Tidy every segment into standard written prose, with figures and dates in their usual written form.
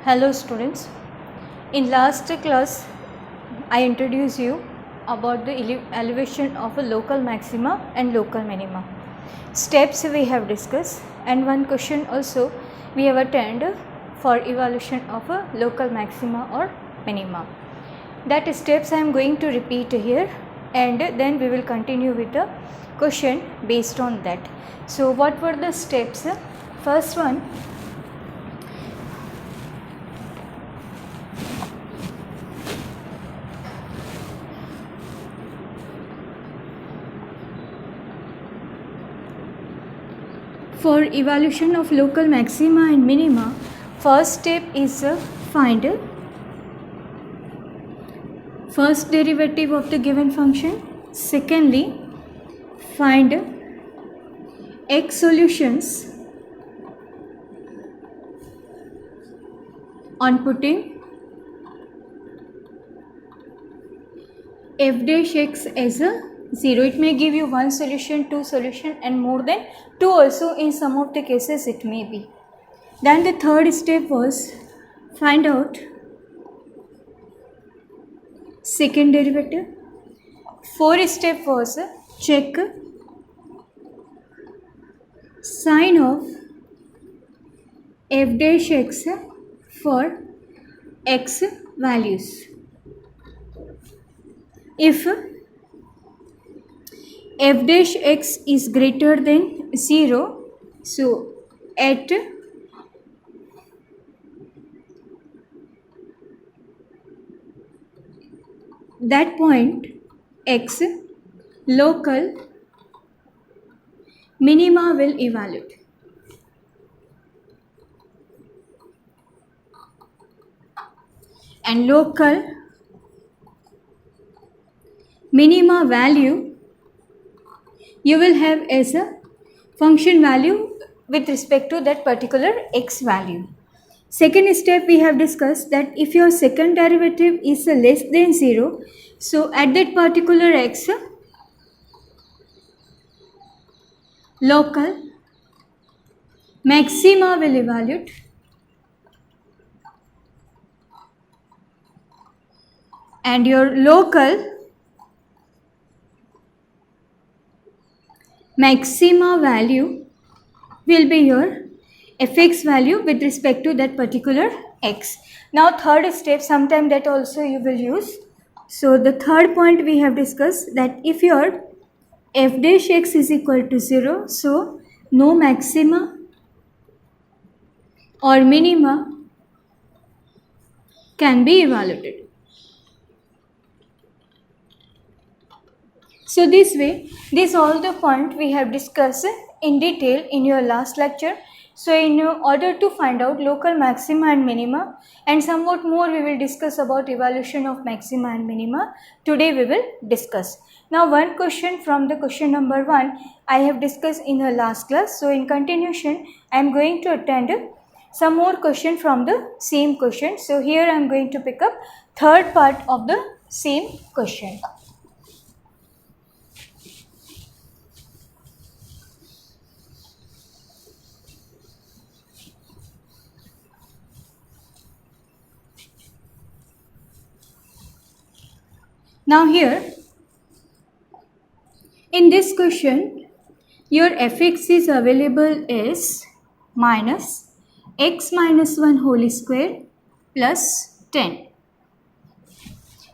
Hello students, in last class I introduced you about the elevation of a local maxima and local minima. Steps we have discussed and one question also we have attended for evaluation of a local maxima or minima. That steps I am going to repeat here and then we will continue with the question based on that. So what were the steps? First one, for evaluation of local maxima and minima, first step is find first derivative of the given function. Secondly, find x solutions on putting f dash x as a 0. It may give you one solution, two solution and more than two also, in some of the cases it may be. Then the third step was find out second derivative. Fourth step was check sign of f dash x for x values. If f dash x is greater than 0, so at that point x local minima will evaluate. And local minima value you will have as a function value with respect to that particular x value. Second step we have discussed that if your second derivative is less than 0, so at that particular x, local maxima will evaluate and your local maxima value will be your fx value with respect to that particular x. Now third step, sometime that also you will use. So the third point we have discussed that if your f dash x is equal to 0, so no maxima or minima can be evaluated. So this way, this all the point we have discussed in detail in your last lecture. So in order to find out local maxima and minima and somewhat more we will discuss about evaluation of maxima and minima, today we will discuss. Now one question from the question number 1 I have discussed in the last class. So in continuation I am going to attend some more question from the same question. So here I am going to pick up third part of the same question. Now here, in this question, your fx is available as minus x minus 1 whole square plus 10.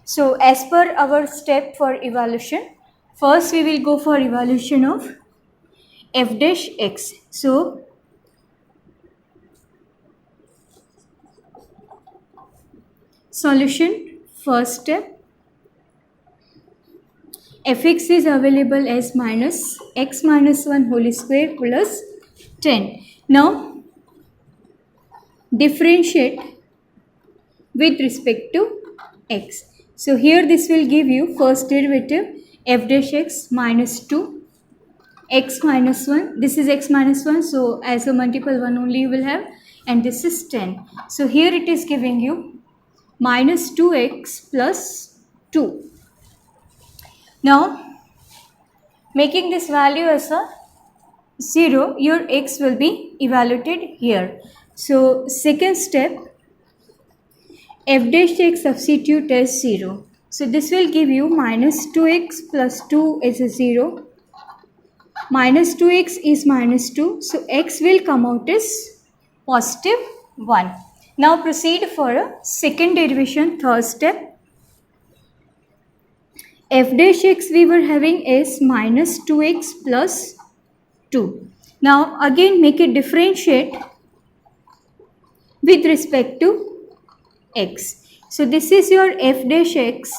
So as per our step for evaluation, first we will go for evaluation of f dash x. So solution, first step, fx is available as minus x minus 1 whole square plus 10. Now differentiate with respect to x. So here this will give you first derivative f dash x minus 2 x minus 1. This is x minus 1, so as a multiple 1 only you will have, and this is 10. So here it is giving you minus 2x plus 2. Now making this value as a 0, your x will be evaluated here. So second step, f dash x substitute as 0. So this will give you minus 2x plus 2 is a 0. Minus 2x is minus 2. So x will come out as positive 1. Now proceed for a second derivation, third step. F dash x we were having is minus 2x plus 2. Now again make it differentiate with respect to x. So this is your f dash x.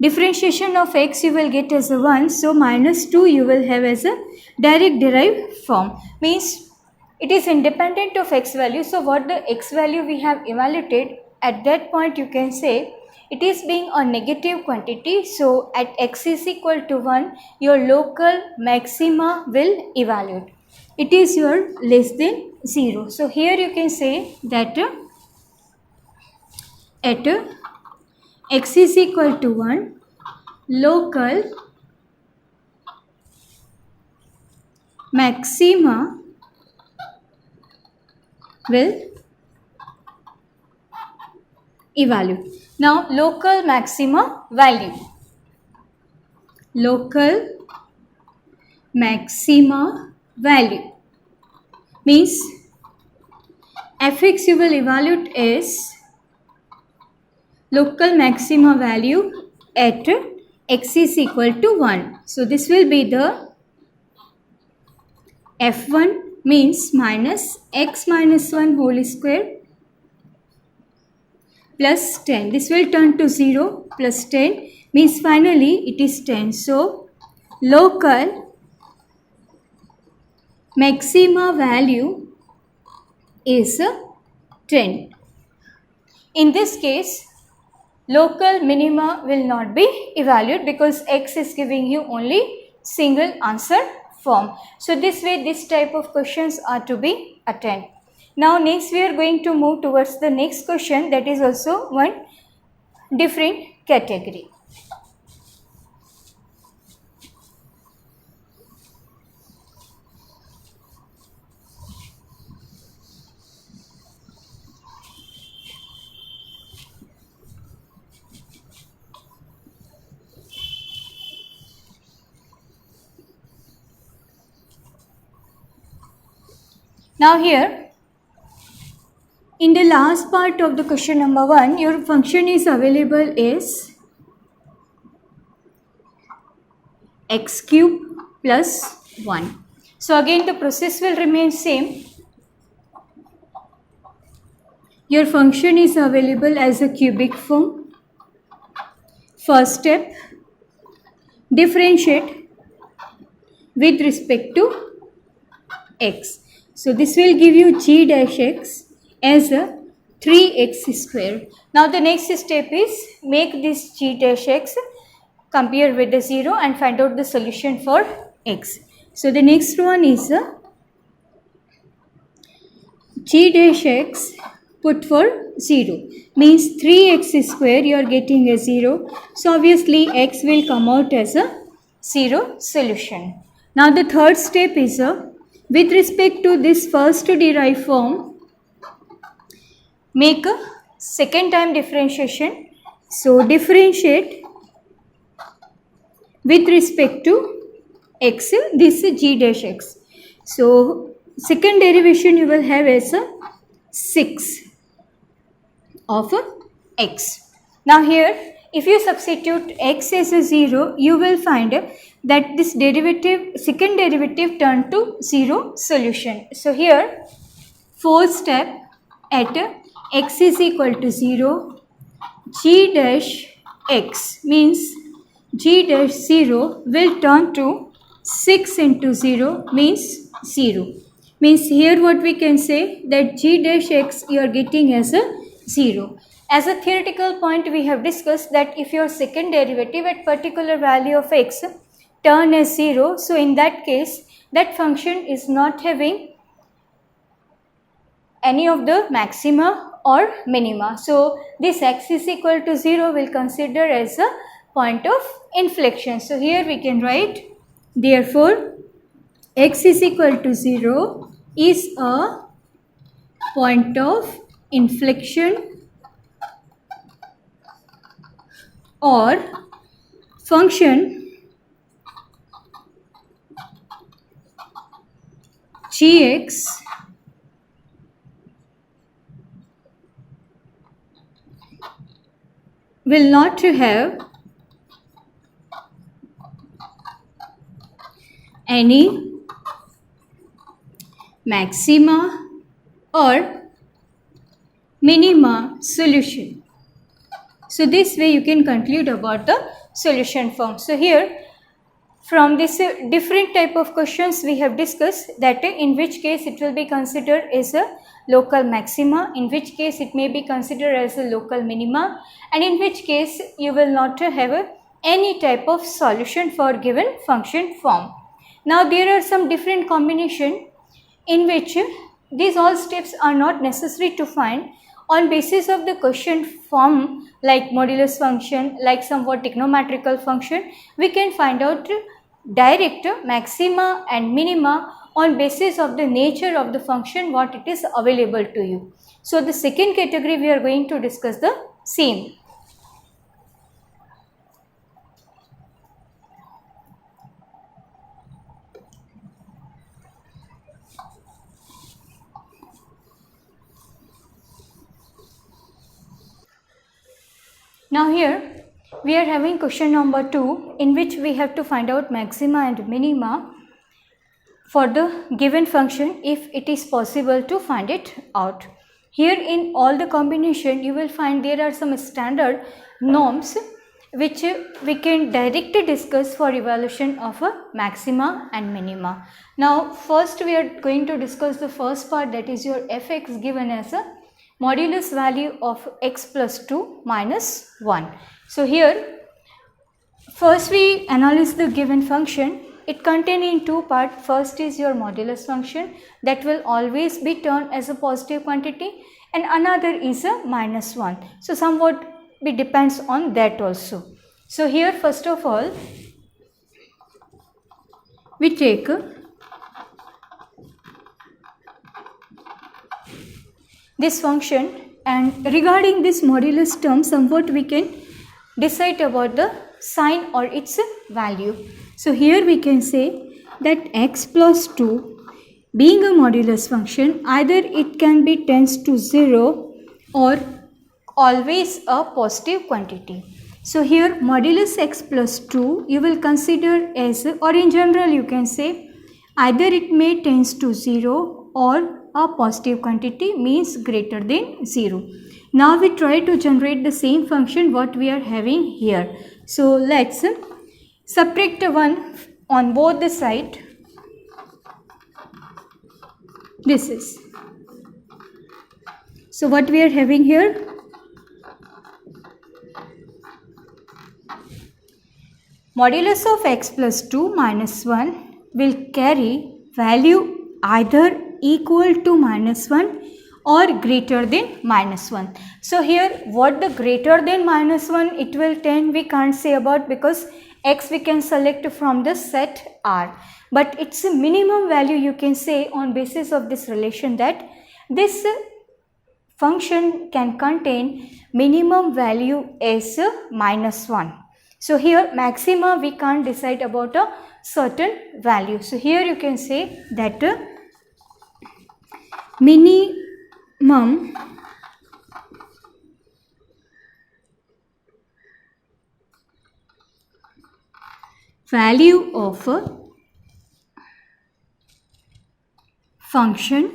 Differentiation of x you will get as a 1. So minus 2 you will have as a direct derived form. Means it is independent of x value. So what the x value we have evaluated, at that point you can say it is being a negative quantity. So at x is equal to 1, your local maxima will evaluate. It is your less than 0. So here you can say that at x is equal to 1, local maxima will evaluate. Now local maxima value. Local maxima value means fx you will evaluate as local maxima value at x is equal to 1. So this will be the f1 means minus x minus 1 whole square plus 10. This will turn to 0 plus 10 means finally it is 10. So local maxima value is 10. In this case, local minima will not be evaluated because x is giving you only single answer form. So this way this type of questions are to be attended. Now next we are going to move towards the next question, that is also one different category. Now here, in the last part of the question number 1, your function is available as x cube plus 1. So again the process will remain same. Your function is available as a cubic form. First step, differentiate with respect to x. So this will give you g dash x as a 3x square. Now the next step is make this g dash x compare with the 0 and find out the solution for x. So the next one is g dash x put for 0 means 3x square you are getting a 0. So obviously x will come out as a 0 solution. Now the third step is with respect to this first derived form, make a second time differentiation. So differentiate with respect to x, this is g dash x. So second derivation you will have as a 6 of x. Now here if you substitute x as a 0, you will find that this derivative, second derivative turned to 0 solution. So here fourth step, at x is equal to 0, g dash x means g dash 0 will turn to 6 into 0 means 0. Means here what we can say that g dash x you are getting as a 0. As a theoretical point we have discussed that if your second derivative at particular value of x turn as 0, so in that case that function is not having any of the maxima or minima. So this x is equal to 0 will consider as a point of inflection. So here we can write, therefore x is equal to 0 is a point of inflection or function gx will not have any maxima or minima solution. So this way you can conclude about the solution form. So here from this different type of questions we have discussed that in which case it will be considered as a local maxima, in which case it may be considered as a local minima, and in which case you will not have any type of solution for given function form. Now there are some different combination in which these all steps are not necessary to find. On basis of the question form like modulus function, like somewhat trigonometrical function, we can find out direct maxima and minima on basis of the nature of the function what it is available to you. So the second category we are going to discuss the same. Now here we are having question number 2 in which we have to find out maxima and minima for the given function if it is possible to find it out. Here in all the combination you will find there are some standard norms which we can directly discuss for evaluation of a maxima and minima. Now first we are going to discuss the first part, that is your fx given as a modulus value of x plus 2 minus 1. So here first we analyze the given function. It contains in two parts. First is your modulus function that will always be turned as a positive quantity, and another is a minus 1. So somewhat it depends on that also. So here first of all we take this function, and regarding this modulus term somewhat we can decide about the sign or its value. So here we can say that x plus 2 being a modulus function, either it can be tends to 0 or always a positive quantity. So here modulus x plus 2 you will consider as, or in general you can say either it may tends to 0 or a positive quantity, means greater than 0. Now we try to generate the same function what we are having here. So let's subtract 1 on both the side. This is. So what we are having here? Modulus of x plus 2 minus 1 will carry value either equal to minus 1 or greater than minus 1. So here what the greater than minus 1 it will tend we can't say about, because x we can select from the set R, but its a minimum value you can say on basis of this relation that this function can contain minimum value as minus 1. So here maxima we can't decide about a certain value. So here you can say that minimum value of a function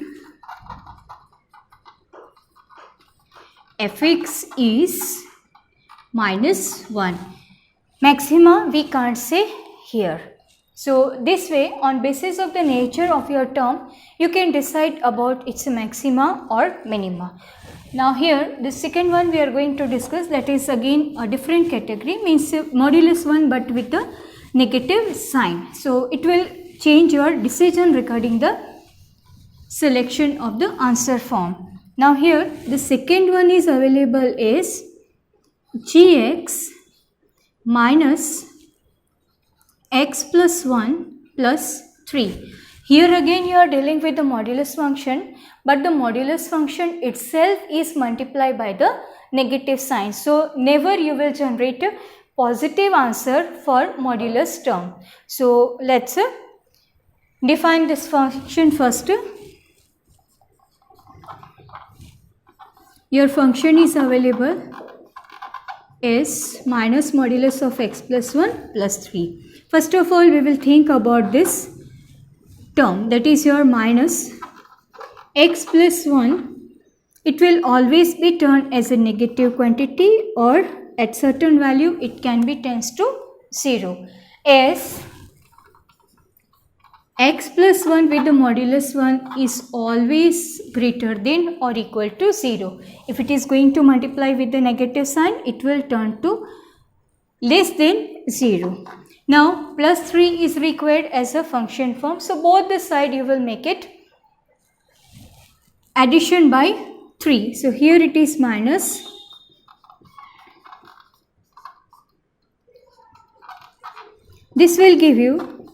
fx is minus 1. Maxima we can't say here. So this way on basis of the nature of your term you can decide about its maxima or minima. Now here the second one we are going to discuss, that is again a different category, means modulus 1 but with a negative sign. So it will change your decision regarding the selection of the answer form. Now here the second one is available as gx minus x plus 1 plus 3. Here again you are dealing with the modulus function, but the modulus function itself is multiplied by the negative sign. So never you will generate a positive answer for modulus term. So let's define this function first. Your function is available as minus modulus of x plus 1 plus 3. First of all, we will think about this term, that is your minus x plus 1. It will always be turned as a negative quantity, or at certain value it can be tends to 0, as x plus 1 with the modulus 1 is always greater than or equal to 0. If it is going to multiply with the negative sign, it will turn to less than 0. Now plus 3 is required as a function form. So both the side you will make it addition by 3. So here it is minus this will give you,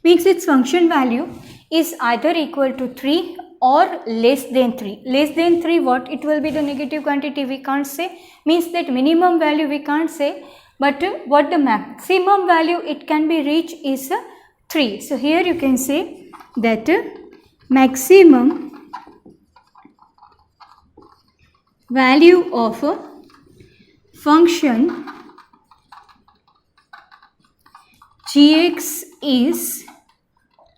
means its function value is either equal to 3 or less than 3. Less than 3, what it will be the negative quantity we can't say, means that minimum value we can't say, but what the maximum value it can be reached is 3. So here you can say that maximum value of a function gx is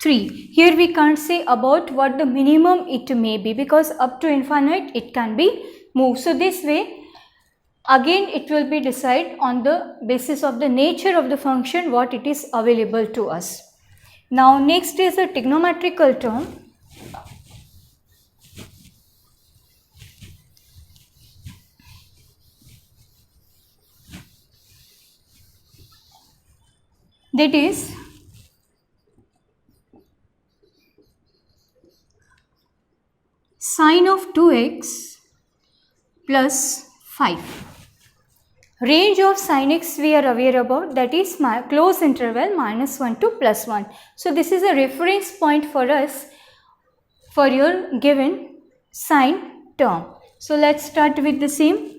3. Here we can't say about what the minimum it may be, because up to infinite it can be moved. So this way again it will be decided on the basis of the nature of the function what it is available to us. Now next is a trigonometrical term. That is sine of 2x plus 5. Range of sin x we are aware about, that is close interval -1 to +1. So this is a reference point for us for your given sine term. So let's start with the same.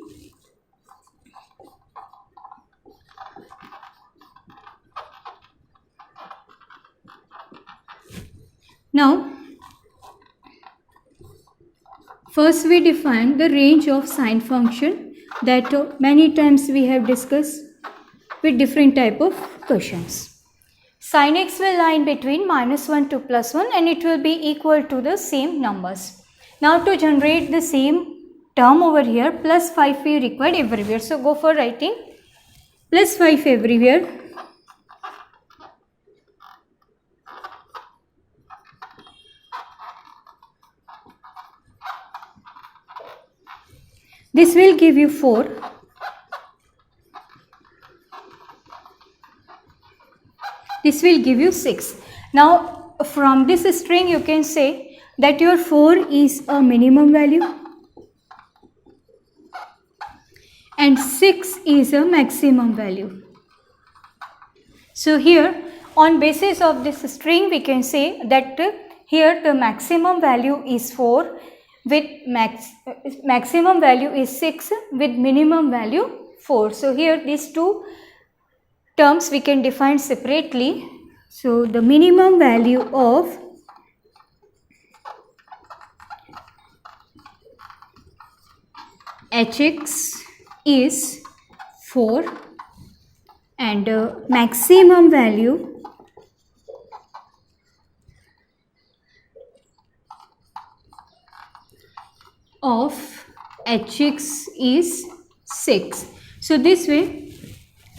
Now first we define the range of sine function, that many times we have discussed with different type of questions. Sin x will lie in between -1 to +1 and it will be equal to the same numbers. Now to generate the same term over here, +5 we required everywhere. So go for writing +5 everywhere. This will give you 4. This will give you 6. Now from this string you can say that your 4 is a minimum value and 6 is a maximum value. So here on basis of this string we can say that here the maximum value is 4 with maximum value is 6 with minimum value 4. So here these two terms we can define separately. So the minimum value of hx is 4 and maximum value of hx is 6. So this way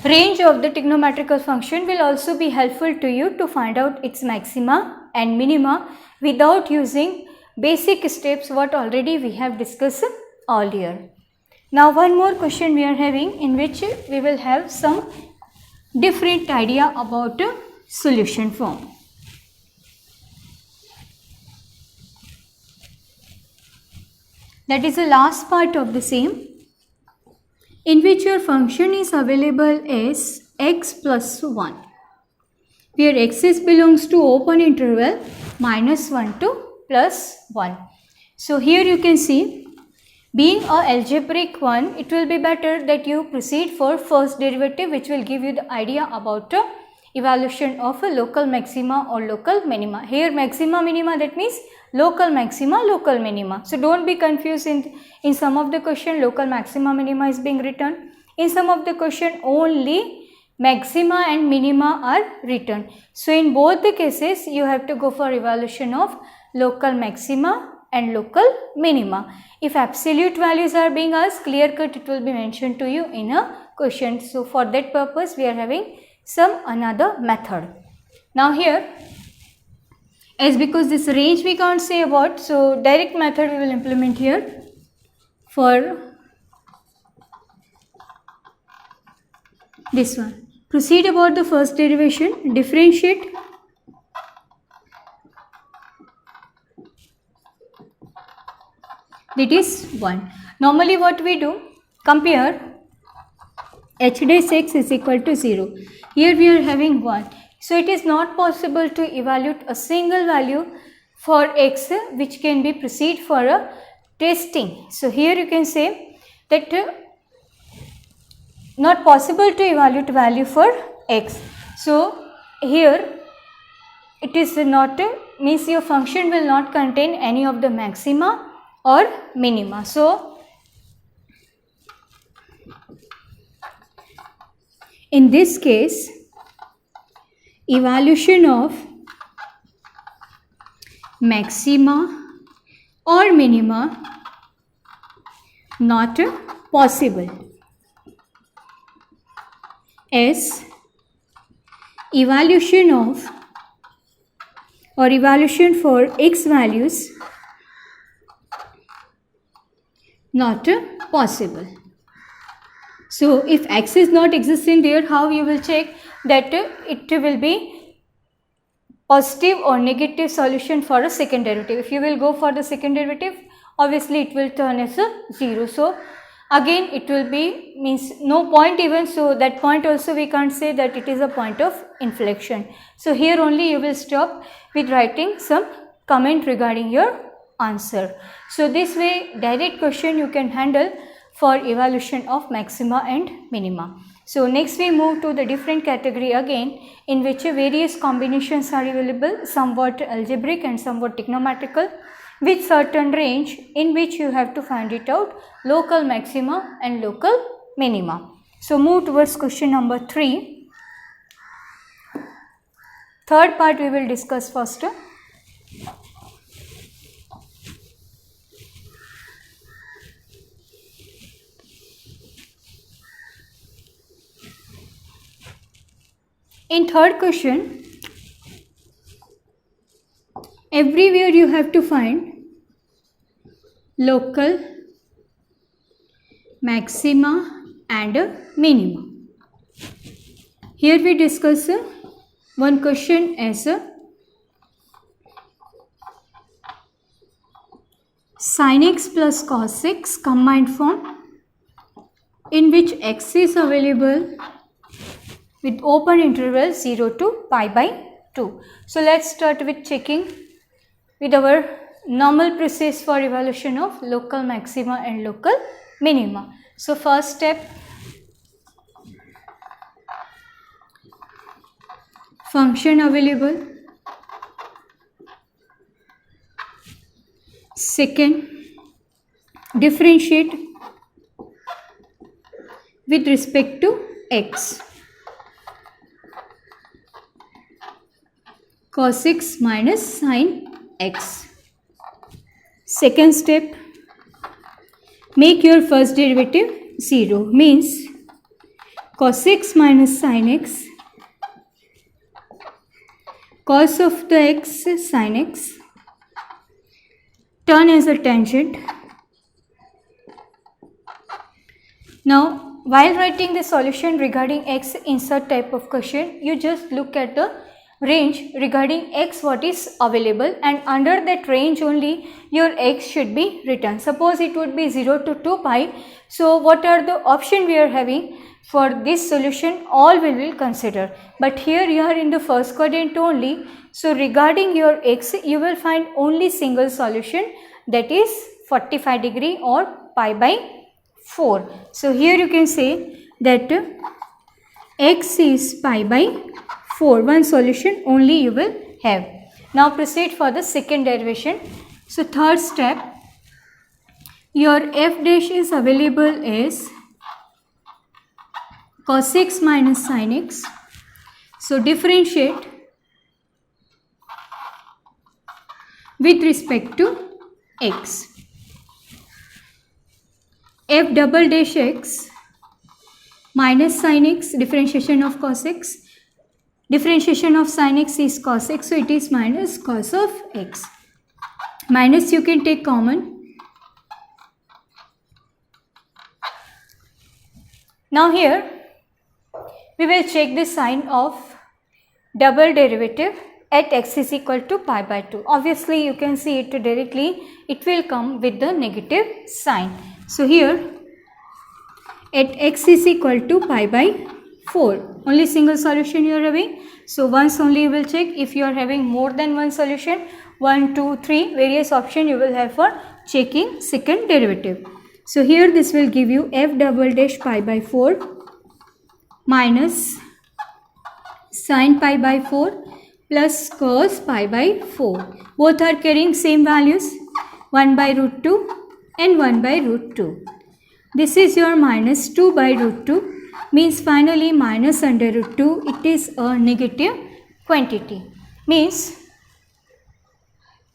range of the trigonometrical function will also be helpful to you to find out its maxima and minima without using basic steps what already we have discussed earlier. Now one more question we are having, in which we will have some different idea about a solution form. That is the last part of the same, in which your function is available as x plus 1. where x belongs to open interval -1 to +1. So here you can see, being a algebraic one, it will be better that you proceed for first derivative, which will give you the idea about evaluation of a local maxima or local minima. Here maxima minima, that means local maxima, local minima. So don't be confused. In some of the question local maxima minima is being written. In some of the question only maxima and minima are written. So in both the cases you have to go for evaluation of local maxima and local minima. If absolute values are being asked, clear cut it will be mentioned to you in a question. So for that purpose we are having some another method. Now here, as because this range we can't say about, so direct method we will implement here. For this one, proceed about the first derivation, differentiate that is 1. Normally what we do, compare h dash x is equal to 0. Here we are having 1. So it is not possible to evaluate a single value for x which can be proceed for a testing. So here you can say that not possible to evaluate value for x. So here it is not, means your function will not contain any of the maxima or minima. So in this case, evaluation of maxima or minima not possible, as evaluation of or evaluation for x values not possible. So if x is not existing there, how you will check that it will be positive or negative solution for a second derivative? If you will go for the second derivative, obviously it will turn as a 0. So again it will be, means no point even, so that point also we can't say that it is a point of inflection. So here only you will stop with writing some comment regarding your answer. So this way direct question you can handle for evaluation of maxima and minima. So next we move to the different category again, in which various combinations are available, somewhat algebraic and somewhat trigonometrical, with certain range in which you have to find it out, local maxima and local minima. So move towards question number 3. Third part we will discuss first. In third question, everywhere you have to find local maxima and minima. Here we discuss one question as sin x plus cos x combined form, in which x is available with open interval 0 to pi by 2. So let's start with checking with our normal process for evaluation of local maxima and local minima. So first step, function available. Second, differentiate with respect to x. Cos x minus sin x. Second step, make your first derivative 0, means cos x minus sin x, cos of the x sin x, turn as a tangent. Now while writing the solution regarding x in such type of question, you just look at the range regarding x what is available, and under that range only your x should be written. Suppose it would be 0 to 2 pi. So what are the option we are having for this solution? All we will consider, but here you are in the first quadrant only. So regarding your x you will find only single solution, that is 45 degree or pi by 4. So here you can say that x is pi by 4, one solution only you will have. Now proceed for the second derivation. So third step, your f dash is available as cos x minus sin x. So differentiate with respect to x. F double dash x minus sin x, differentiation of cos x. Differentiation of sin x is cos x, so it is minus cos of x. Minus you can take common. Now here we will check the sign of double derivative at x is equal to pi by 2. Obviously you can see it directly, it will come with the negative sign. So here at x is equal to pi by 4, only single solution you are having. So once only you will check. If you are having more than one solution, 1, 2, 3 various option you will have for checking second derivative. So here this will give you f double dash pi by 4 minus sin pi by 4 plus cos pi by 4. Both are carrying same values, 1 by root 2 and 1 by root 2. This is your minus 2 by root 2, means finally minus under root 2, it is a negative quantity. Means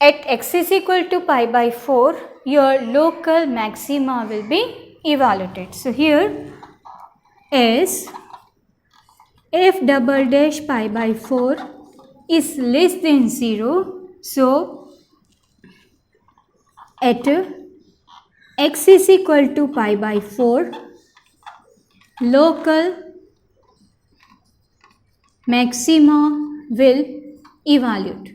at x is equal to pi by 4, your local maxima will be evaluated. So here as f double dash pi by 4 is less than 0, so at x is equal to pi by 4, local maxima will evaluate.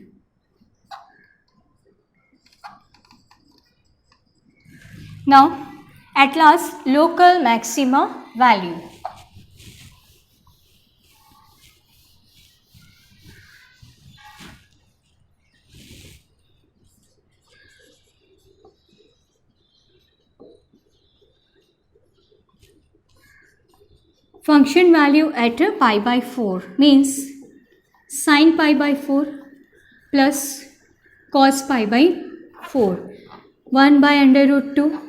Now at last local maxima value. Function value at pi by 4 means sin pi by 4 plus cos pi by 4. 1 by under root 2,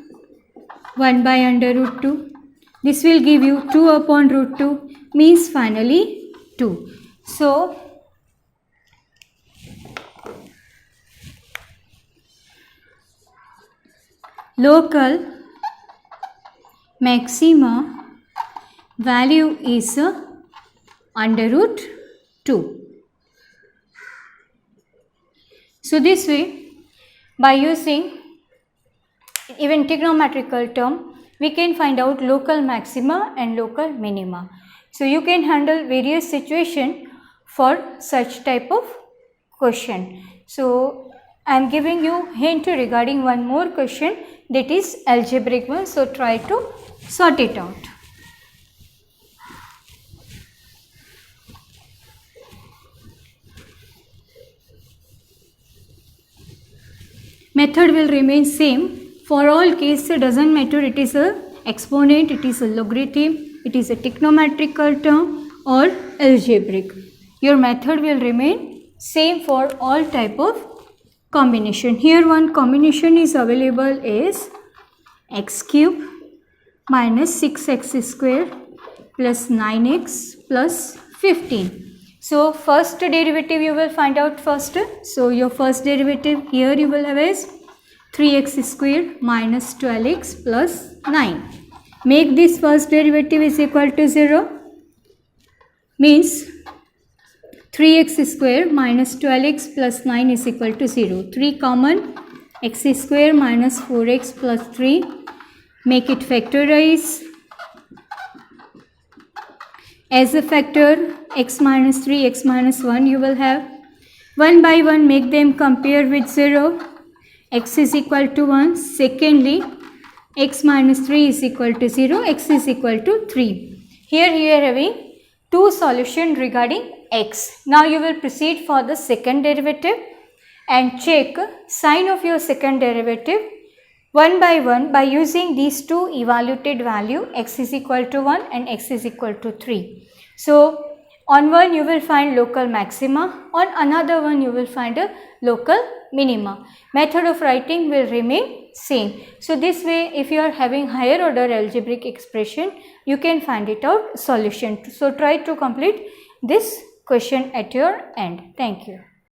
1 by under root 2. This will give you 2 upon root 2, means finally 2. So local maxima value is under root 2. So this way, by using even trigonometrical term, we can find out local maxima and local minima. So you can handle various situation for such type of question. So I am giving you hint regarding one more question, that is algebraic one. So try to sort it out. Method will remain same for all cases, doesn't matter it is a exponent, it is a logarithm, it is a trigonometrical term or algebraic. Your method will remain same for all type of combination. Here one combination is available as x cube minus 6x square plus 9x plus 15. So first derivative you will find out first. So your first derivative here you will have is 3x square minus 12x plus 9. Make this first derivative is equal to 0. Means 3x square minus 12x plus 9 is equal to 0. 3 common, x square minus 4x plus 3. Make it factorize. as a factor x minus 3, x minus 1 you will have. One by one make them compare with 0. X is equal to 1. Secondly, x minus 3 is equal to 0, x is equal to 3. Here you are having two solutions regarding x. Now you will proceed for the second derivative and check sign of your second derivative one by using these two evaluated value, x is equal to 1 and x is equal to 3. So on one you will find local maxima, on another one you will find a local minima. Method of writing will remain same. So this way, if you are having higher order algebraic expression, you can find it out solution. So try to complete this question at your end. Thank you.